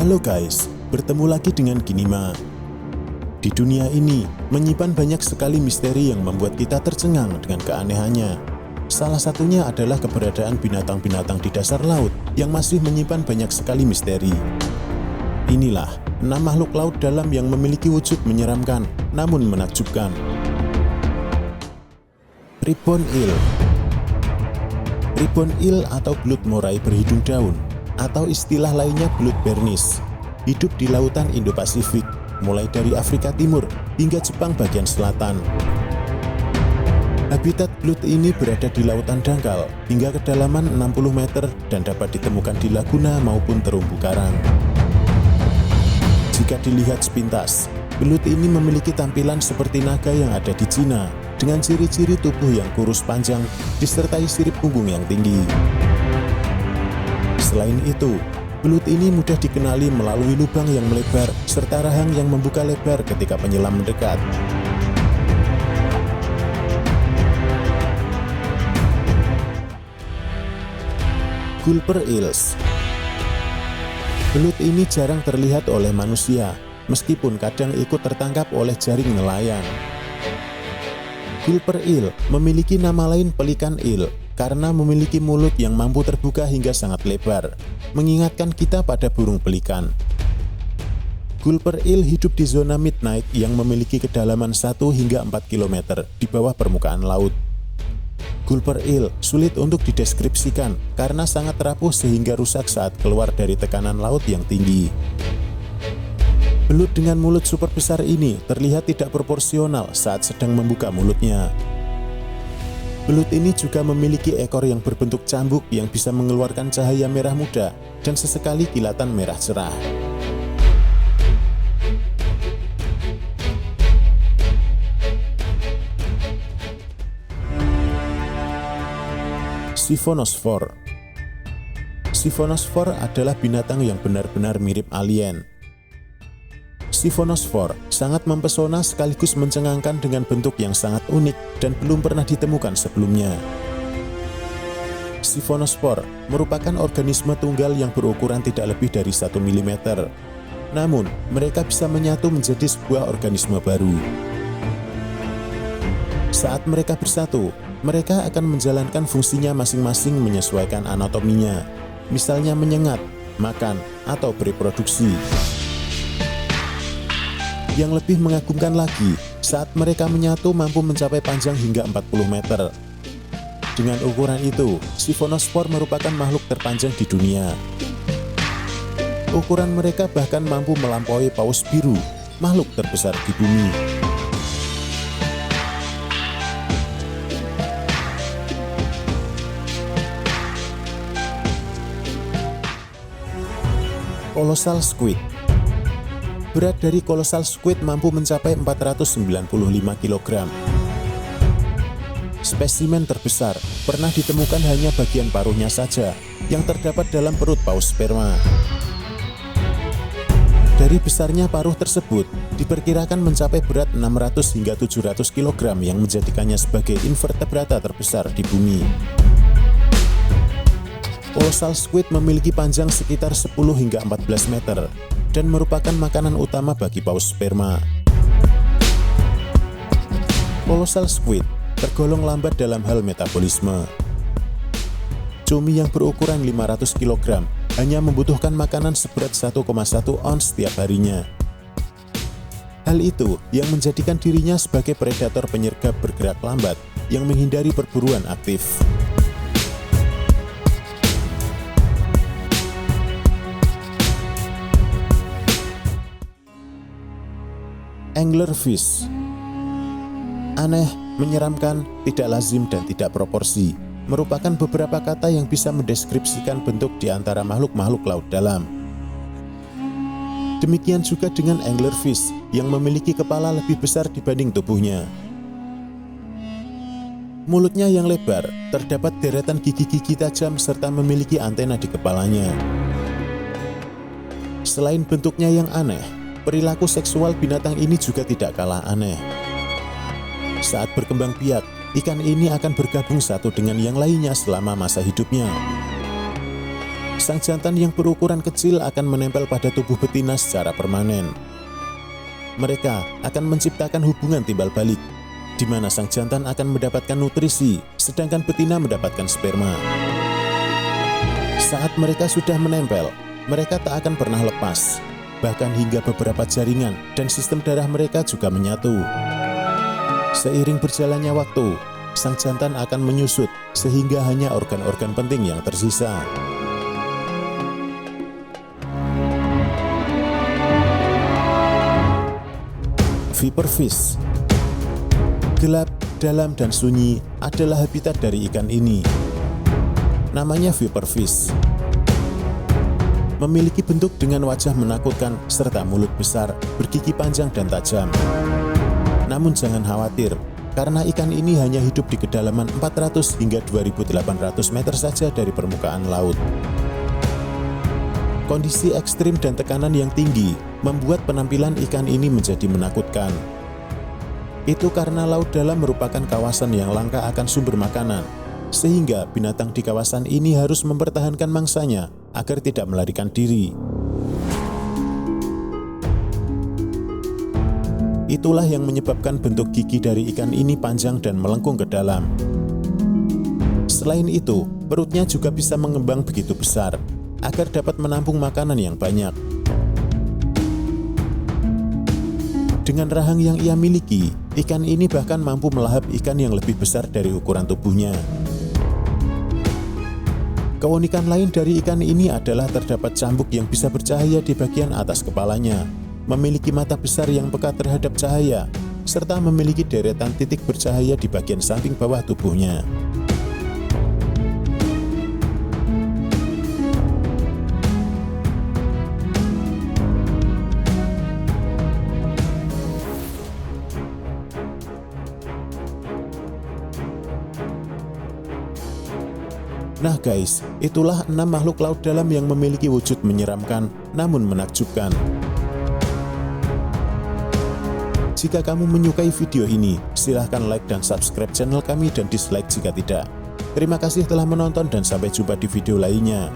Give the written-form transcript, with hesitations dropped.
Halo guys, bertemu lagi dengan Kinima. Di dunia ini, menyimpan banyak sekali misteri yang membuat kita tercengang dengan keanehannya. Salah satunya adalah keberadaan binatang-binatang di dasar laut yang masih menyimpan banyak sekali misteri. Inilah 6 makhluk laut dalam yang memiliki wujud menyeramkan namun menakjubkan. Ribbon eel. Ribbon eel atau belut murai berhidung daun, atau istilah lainnya belut bernis, hidup di lautan Indo-Pasifik, mulai dari Afrika Timur hingga Jepang bagian selatan. Habitat belut ini berada di lautan dangkal hingga kedalaman 60 meter dan dapat ditemukan di laguna maupun terumbu karang. Jika dilihat sepintas, belut ini memiliki tampilan seperti naga yang ada di Cina, dengan ciri-ciri tubuh yang kurus panjang disertai sirip punggung yang tinggi. Selain itu, belut ini mudah dikenali melalui lubang yang melebar serta rahang yang membuka lebar ketika penyelam mendekat. Gulper eels. Belut ini jarang terlihat oleh manusia, meskipun kadang ikut tertangkap oleh jaring nelayan. Gulper eel memiliki nama lain pelikan eel karena memiliki mulut yang mampu terbuka hingga sangat lebar, mengingatkan kita pada burung pelikan. Gulper eel hidup di zona midnight yang memiliki kedalaman 1 hingga 4 km di bawah permukaan laut. Gulper eel sulit untuk dideskripsikan karena sangat rapuh sehingga rusak saat keluar dari tekanan laut yang tinggi. Belut dengan mulut super besar ini terlihat tidak proporsional saat sedang membuka mulutnya. Belut ini juga memiliki ekor yang berbentuk cambuk yang bisa mengeluarkan cahaya merah muda dan sesekali kilatan merah cerah. Siphonospore. Siphonospore adalah binatang yang benar-benar mirip alien. Siphonospore sangat mempesona sekaligus mencengangkan dengan bentuk yang sangat unik dan belum pernah ditemukan sebelumnya. Siphonospore merupakan organisme tunggal yang berukuran tidak lebih dari 1 mm. Namun, mereka bisa menyatu menjadi sebuah organisme baru. Saat mereka bersatu, mereka akan menjalankan fungsinya masing-masing menyesuaikan anatominya, misalnya menyengat, makan, atau bereproduksi. Yang lebih mengagumkan lagi, saat mereka menyatu mampu mencapai panjang hingga 40 meter. Dengan ukuran itu, Siphonospore merupakan makhluk terpanjang di dunia. Ukuran mereka bahkan mampu melampaui paus biru, makhluk terbesar di bumi. Colossal squid. Berat dari colossal squid mampu mencapai 495 kg. Spesimen terbesar pernah ditemukan hanya bagian paruhnya saja yang terdapat dalam perut paus sperma. Dari besarnya paruh tersebut, diperkirakan mencapai berat 600 hingga 700 kg yang menjadikannya sebagai invertebrata terbesar di bumi. Colossal squid memiliki panjang sekitar 10 hingga 14 meter dan merupakan makanan utama bagi paus sperma. Colossal squid tergolong lambat dalam hal metabolisme. Cumi yang berukuran 500 kg hanya membutuhkan makanan seberat 1,1 ons setiap harinya. Hal itu yang menjadikan dirinya sebagai predator penyergap bergerak lambat yang menghindari perburuan aktif. Anglerfish. Aneh, menyeramkan, tidak lazim, dan tidak proporsi merupakan beberapa kata yang bisa mendeskripsikan bentuk di antara makhluk-makhluk laut dalam. Demikian juga dengan anglerfish yang memiliki kepala lebih besar dibanding tubuhnya. Mulutnya yang lebar, terdapat deretan gigi-gigi tajam serta memiliki antena di kepalanya. Selain bentuknya yang aneh, perilaku seksual binatang ini juga tidak kalah aneh. Saat berkembang biak, ikan ini akan bergabung satu dengan yang lainnya selama masa hidupnya. Sang jantan yang berukuran kecil akan menempel pada tubuh betina secara permanen. Mereka akan menciptakan hubungan timbal balik, di mana sang jantan akan mendapatkan nutrisi, sedangkan betina mendapatkan sperma. Saat mereka sudah menempel, mereka tak akan pernah lepas, bahkan hingga beberapa jaringan dan sistem darah mereka juga menyatu. Seiring berjalannya waktu, sang jantan akan menyusut sehingga hanya organ-organ penting yang tersisa. Viperfish. Gelap, dalam, dan sunyi adalah habitat dari ikan ini. Namanya viperfish. Memiliki bentuk dengan wajah menakutkan serta mulut besar, bergigi panjang dan tajam. Namun jangan khawatir, karena ikan ini hanya hidup di kedalaman 400 hingga 2.800 meter saja dari permukaan laut. Kondisi ekstrim dan tekanan yang tinggi membuat penampilan ikan ini menjadi menakutkan. Itu karena laut dalam merupakan kawasan yang langka akan sumber makanan, sehingga binatang di kawasan ini harus mempertahankan mangsanya agar tidak melarikan diri. Itulah yang menyebabkan bentuk gigi dari ikan ini panjang dan melengkung ke dalam. Selain itu, perutnya juga bisa mengembang begitu besar agar dapat menampung makanan yang banyak. Dengan rahang yang ia miliki, ikan ini bahkan mampu melahap ikan yang lebih besar dari ukuran tubuhnya. Keunikan lain dari ikan ini adalah terdapat cambuk yang bisa bercahaya di bagian atas kepalanya, memiliki mata besar yang peka terhadap cahaya, serta memiliki deretan titik bercahaya di bagian samping bawah tubuhnya. Nah guys, itulah 6 makhluk laut dalam yang memiliki wujud menyeramkan namun menakjubkan. Jika kamu menyukai video ini, silahkan like dan subscribe channel kami dan dislike jika tidak. Terima kasih telah menonton dan sampai jumpa di video lainnya.